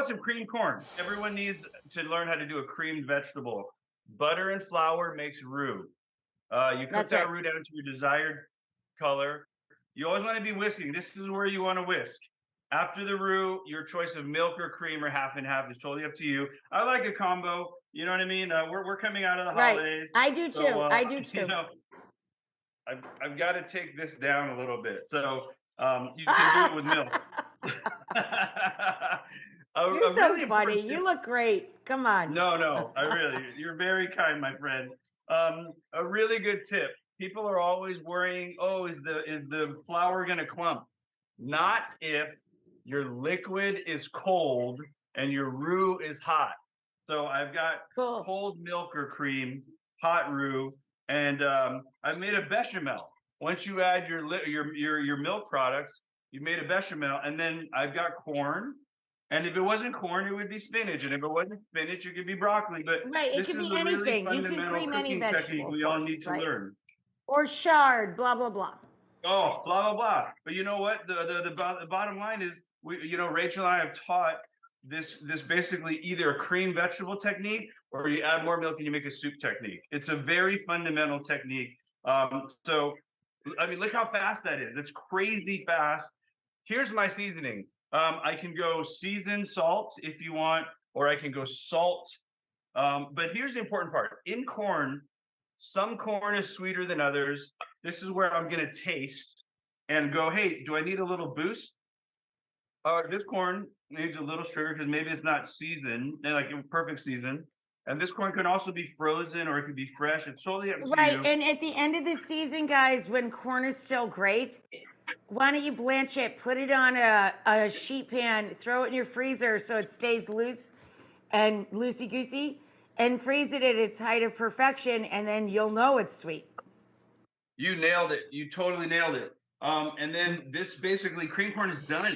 about some creamed corn? Everyone needs to learn how to do a creamed vegetable. Butter and flour makes roux. You cook That's that right. roux down to your desired color. You always want to be whisking. This is where you want to whisk. After the roux, your choice of milk or cream or half and half is totally up to you. I like a combo. You know what I mean? We're coming out of the Right. holidays, I do so too. I do you too. know I've got to take this down a little bit. So you can do it with milk. You're A so really funny. important tip. You look great. Come on. No, no, you're very kind, my friend. A really good tip. People are always worrying, oh, is the flour going to clump? Not if your liquid is cold and your roux is hot. So I've got Cool. cold milk or cream, hot roux, and I've made a bechamel. Once you add your milk products, you've made a bechamel, and then I've got corn. And if it wasn't corn, it would be spinach. And if it wasn't spinach, it could be broccoli. But Right. It this could is be a really anything. You can fundamental cream any cooking technique vegetable, of we all course, need to right? learn. Or shard, blah, blah, blah. Oh, blah blah blah. But you know what? The bottom line is, Rachel and I have taught this basically either a cream vegetable technique or you add more milk and you make a soup technique. It's a very fundamental technique. So I mean, look how fast that is. It's crazy fast. Here's my seasoning. I can go seasoned salt if you want, or I can go salt. But here's the important part. In corn, some corn is sweeter than others. This is where I'm going to taste and go, hey, do I need a little boost? This corn needs a little sugar because maybe it's not seasoned, like in perfect season. And this corn can also be frozen or it could be fresh. It's totally up to Right. you. And at the end of the season, guys, when corn is still great, why don't you blanch it, put it on a sheet pan, throw it in your freezer so it stays loose and loosey goosey, and freeze it at its height of perfection, and then you'll know it's sweet. You nailed it. You totally nailed it. And then this basically, cream corn is done.